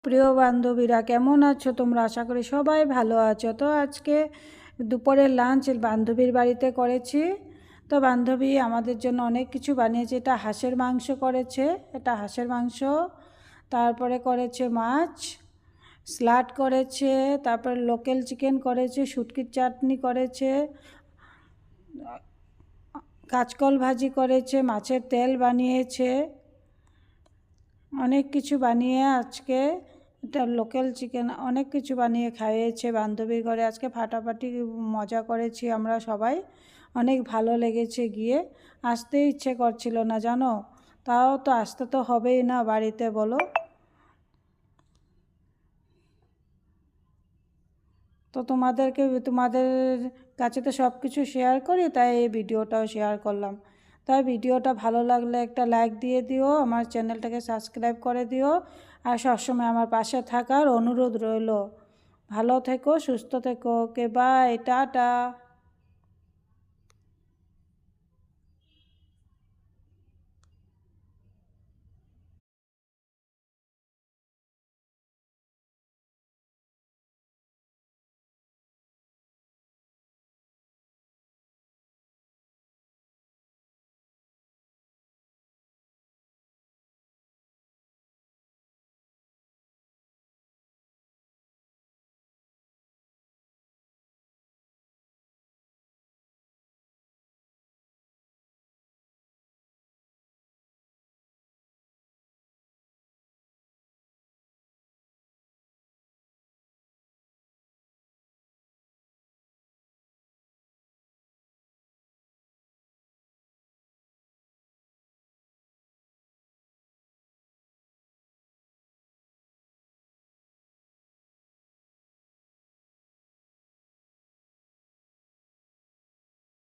প্রিয় বান্ধবীরা, কেমন আছো তোমরা? আশা করি সবাই ভালো আছো। তো আজকে দুপুরের লাঞ্চ বান্ধবীর বাড়িতে করেছি। তো বান্ধবী আমাদের জন্য অনেক কিছু বানিয়েছে। এটা হাঁসের মাংস করেছে, এটা হাঁসের মাংস, তারপরে করেছে মাছ, স্যালাড করেছে, তারপরে লোকাল চিকেন করেছে, শুটকির চাটনি করেছে, কাঁচকল ভাজি করেছে, মাছের তেল বানিয়েছে, অনেক কিছু বানিয়ে আজকে এটা লোকাল চিকেন অনেক কিছু বানিয়ে খাইয়েছে বান্ধবীর ঘরে। আজকে ফাটাফাটি মজা করেছি আমরা সবাই, অনেক ভালো লেগেছে গিয়ে। আসতে ইচ্ছে করছিল না জানো, তাও তো আসতে তো হবেই না বাড়িতে, বলো। তো তোমাদের কাছে তো সব কিছু শেয়ার করি, তাই এই ভিডিওটাও শেয়ার করলাম। তাই ভিডিওটা ভালো লাগলে একটা লাইক দিয়ে দিও, আমার চ্যানেলটাকে সাবস্ক্রাইব করে দিও, আর সবসময় আমার পাশে থাকার অনুরোধ রইল। ভালো থেকো, সুস্থ থেকো। ওকে, বাই, টাটা।